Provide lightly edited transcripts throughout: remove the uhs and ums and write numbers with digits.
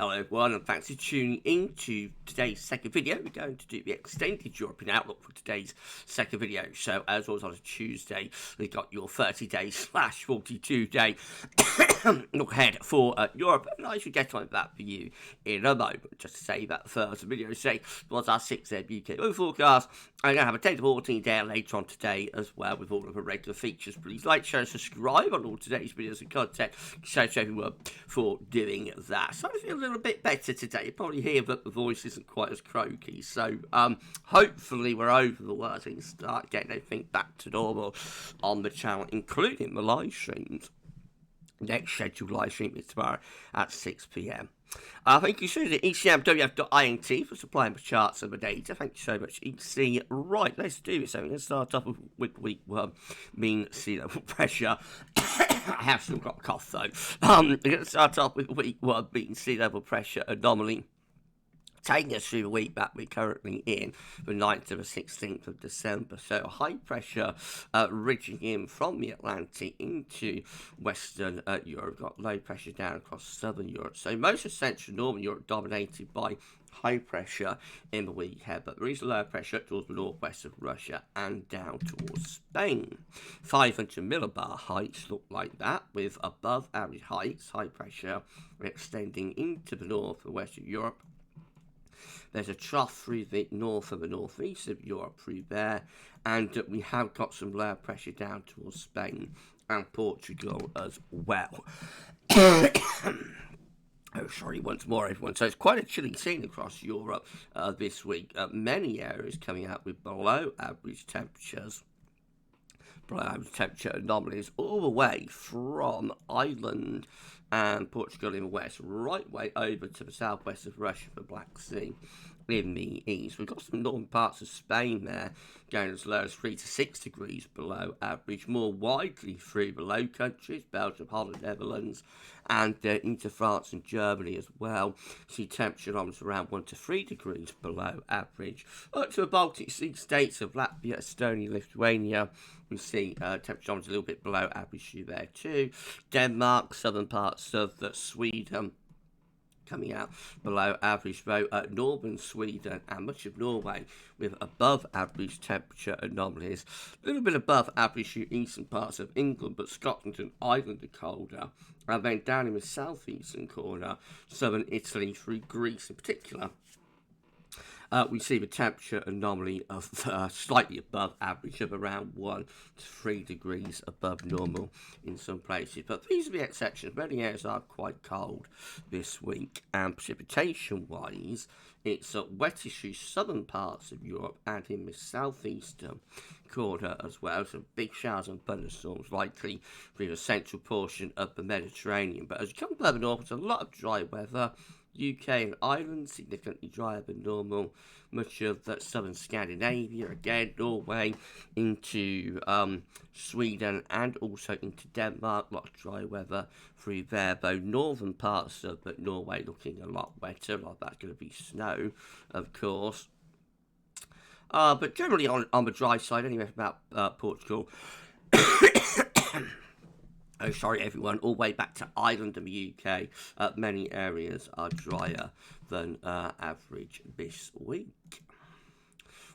Hello everyone, and thanks for tuning in to today's second video. We're going to do the extended European outlook for today's second video. So as always on a Tuesday, we've got your 30-day/42-day look ahead for Europe. And I should get on that for you in a moment. Just to say that the first video today was our 6-day UK weather forecast. I'm going to have a 10 to 14 day later on today as well with all of the regular features. Please like, share, and subscribe on all today's videos and content. So everyone for doing that. So I feel a little bit better today. You probably hear that the voice isn't quite as croaky. So hopefully we're over the worst and start getting everything back to normal on the channel, including the live streams. Next scheduled live stream is tomorrow at 6 PM. Thank you so much to ECMWF.int for supplying the charts and the data. Thank you so much, EC. Right, let's do it. So we're going to start off with week 1, mean sea level pressure. I have still got a cough though. We're going to start off with week 1, mean sea level pressure anomaly. Taking us through the week that we're currently in, the 9th to the 16th of December. So high pressure ridging in from the Atlantic into Western Europe. Got low pressure down across Southern Europe. So most of Central Northern Europe dominated by high pressure in the week ahead, but there is low pressure towards the northwest of Russia and down towards Spain. 500 millibar heights look like that, with above average heights, high pressure extending into the north and west of Europe. There's a trough through the north and the northeast of Europe through there, and we have got some low pressure down towards Spain and Portugal as well. Oh, sorry, once more, everyone. So it's quite a chilly scene across Europe this week. Many areas coming out with below average temperatures. Below average temperature anomalies all the way from Ireland and Portugal in the west, right way over to the southwest of Russia, the Black Sea in the east. We've got some northern parts of Spain there going as low as 3 to 6 degrees below average, more widely through the Low Countries, Belgium, Holland, Netherlands, and into France and Germany as well. See temperature anomalies around 1 to 3 degrees below average. Up to the Baltic Sea states of Latvia, Estonia, Lithuania, we see temperature anomalies a little bit below average through there too. Denmark, southern parts of Sweden, coming out below average, though northern Sweden and much of Norway with above average temperature anomalies. A little bit above average through eastern parts of England, but Scotland and Ireland are colder. And then down in the southeastern corner, southern Italy through Greece in particular, we see the temperature anomaly of slightly above average of around 1 to 3 degrees above normal in some places. But these are the exceptions. Many areas are quite cold this week. And precipitation-wise, it's wettish through southern parts of Europe and in the southeastern corner as well. So big showers and thunderstorms likely through the central portion of the Mediterranean. But as you come further north, there's a lot of dry weather. UK and Ireland significantly drier than normal. Much of that southern Scandinavia, again Norway, into Sweden and also into Denmark. A lot of dry weather through there, though northern parts of Norway looking a lot wetter. A lot of that's going to be snow, of course. But generally on the dry side, anyway, about Portugal. Oh, sorry, everyone, all the way back to Ireland and the UK. Many areas are drier than average this week.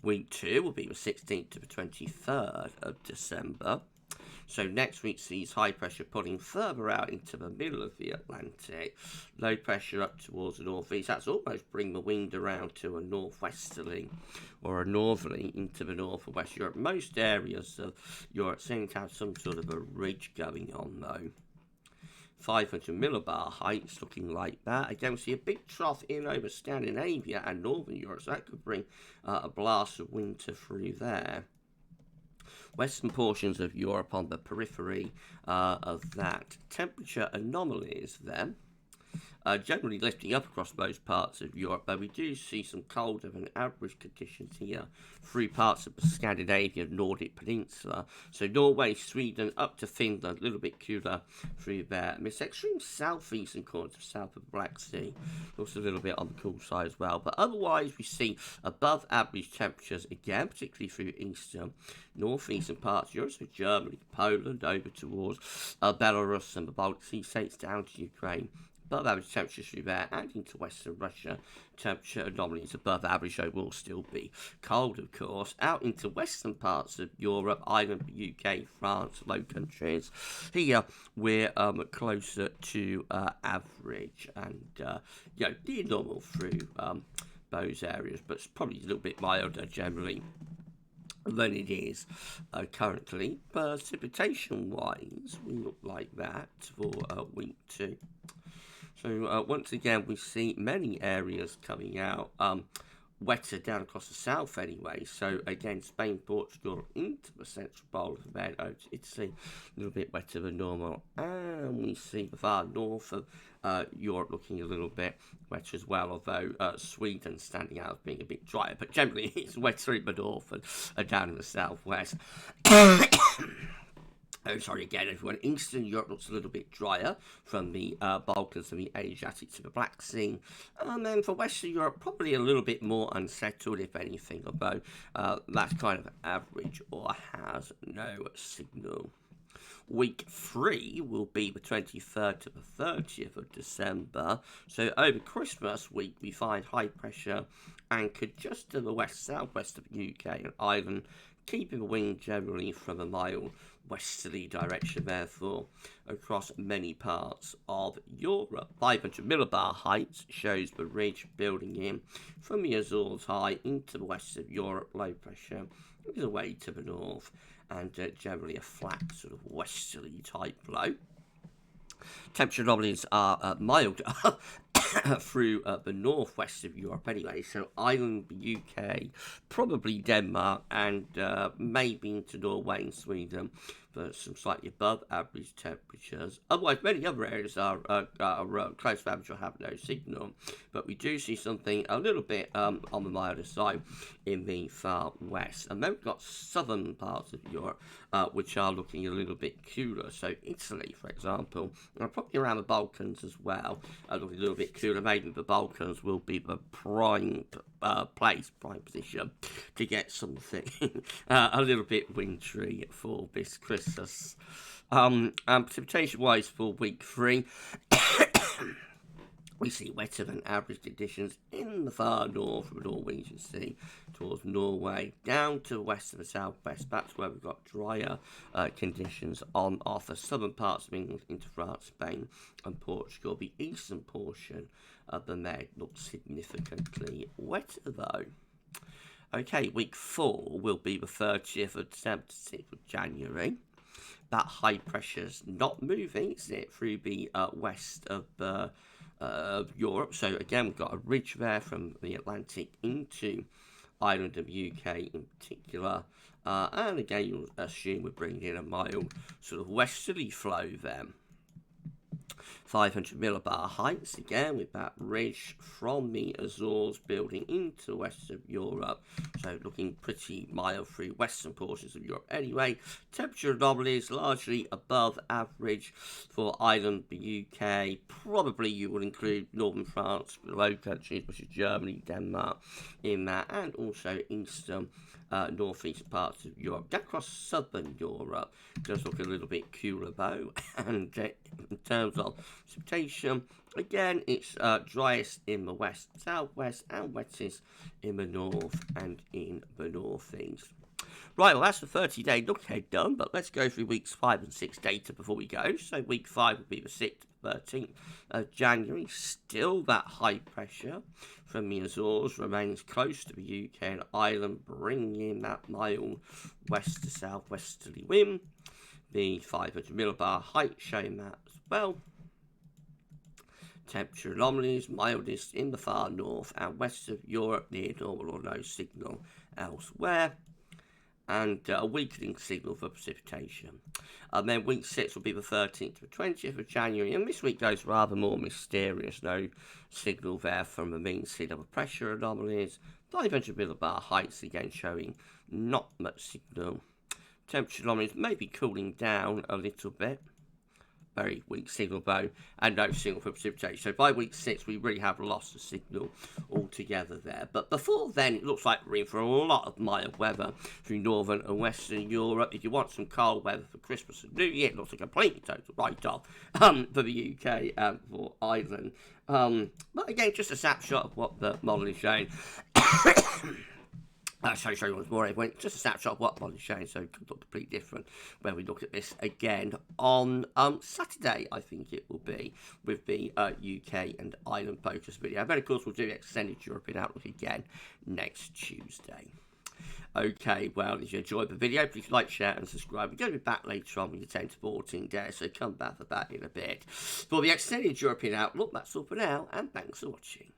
Week 2 will be the 16th to the 23rd of December. So next week sees high pressure pulling further out into the middle of the Atlantic. Low pressure up towards the northeast. That's almost bring the wind around to a northwesterly or a northerly into the north and west Europe. Most areas of Europe seem to have some sort of a ridge going on though. 500 millibar heights looking like that. Again, we see a big trough in over Scandinavia and northern Europe. So that could bring a blast of winter through there. Western portions of Europe on the periphery of that. Temperature anomalies then. Generally lifting up across most parts of Europe, but we do see some colder than average conditions here through parts of the Scandinavian Nordic Peninsula. So Norway, Sweden, up to Finland, a little bit cooler through there. And this extreme southeastern corner to south of the Black Sea, also a little bit on the cool side as well. But otherwise, we see above average temperatures again, particularly through eastern, northeastern parts of Europe, so Germany, Poland, over towards Belarus and the Baltic Sea states down to Ukraine. above average temperatures through there and into western Russia. Temperature anomalies above average, though will still be cold, of course. Out into western parts of Europe, Ireland, UK, France, Low Countries. Here we're closer to average and near normal through those areas, but it's probably a little bit milder generally than it is currently. Precipitation wise, we look like that for week 2. So once again, we see many areas coming out wetter down across the south anyway. So again, Spain, Portugal into the central bowl of the bed, over to Italy, a little bit wetter than normal. And we see the far north of Europe looking a little bit wetter as well, although Sweden standing out as being a bit drier. But generally, it's wetter in the north and down in the southwest. Oh, sorry again, everyone. Eastern Europe looks a little bit drier from the Balkans and the Adriatic to the Black Sea. And then for Western Europe, probably a little bit more unsettled, if anything, although that's kind of average or has no signal. Week 3 will be the 23rd to the 30th of December. So over Christmas week, we find high pressure anchored just to the west-southwest of the UK and Ireland, keeping the wind generally from a mild westerly direction, therefore, across many parts of Europe. 500 millibar heights shows the ridge building in from the Azores high into the west of Europe. Low pressure is away to the north and generally a flat sort of westerly type blow. Temperature anomalies are milder through the northwest of Europe anyway, so Ireland, the UK, probably Denmark, and maybe into Norway and Sweden for some slightly above average temperatures. Otherwise, many other areas are close to average or have no signal, but we do see something a little bit on the milder side in the far west. And then we've got southern parts of Europe, which are looking a little bit cooler. So Italy, for example, and probably around the Balkans as well, looking a little bit cooler. Maybe the Balkans will be the prime position to get something a little bit wintry for this Christmas. Precipitation-wise for week 3, we see wetter than average conditions in the far north of the Norwegian Sea towards Norway, down to the west of the southwest. That's where we've got drier conditions on off the southern parts of England into France, Spain and Portugal. The eastern portion of the Med looks significantly wetter though. Okay, week 4 will be the 30th of December to 6th of January. That high pressure's not moving, is it, through the west of Europe. So again, we've got a ridge there from the Atlantic into Ireland and the UK in particular. And again, you'll assume we're bringing in a mild sort of westerly flow there. 500 millibar heights, again with that ridge from the Azores building into the west of Europe. So looking pretty mild through western portions of Europe anyway. Temperature anomalies largely above average for Ireland, the UK. Probably you will include northern France, the Low Countries, which is Germany, Denmark in that, and also eastern northeast parts of Europe. Down across southern Europe does look a little bit cooler though, and in terms of precipitation, again it's driest in the west, southwest, and wettest in the north and in the northeast. Right, well that's the 30-day look ahead done, but let's go through weeks 5 and 6 data before we go. So week 5 will be the 6th to 13th of January. Still that high pressure from the Azores remains close to the UK and Ireland, bringing in that mild west to southwesterly wind. The 500 millibar height showing that as well. Temperature anomalies mildest in the far north and west of Europe, near normal or no signal elsewhere. And a weakening signal for precipitation. And then week 6 will be the 13th to the 20th of January, and this week goes rather more mysterious. No signal there from the mean sea level pressure anomalies. 500 millibar heights again showing not much signal. Temperature anomalies may be cooling down a little bit, very weak signal bone and no signal for precipitation. So by week 6, we really have lost the signal altogether there. But before then, it looks like we're in for a lot of mild weather through northern and western Europe. If you want some cold weather for Christmas and New Year, it looks like a completely total write-off for the UK and for Ireland. But again, just a snapshot of what the model is showing. Show you once more, everyone. Just a snapshot of what the model is showing, so it could look completely different when we look at this again on Saturday, I think it will be, with the UK and Ireland focus video. And then, of course, we'll do the extended European outlook again next Tuesday. Okay, well, if you enjoyed the video, please like, share and subscribe. We're going to be back later on with the 10 to 14 days, so come back for that in a bit. For the extended European outlook, that's all for now, and thanks for watching.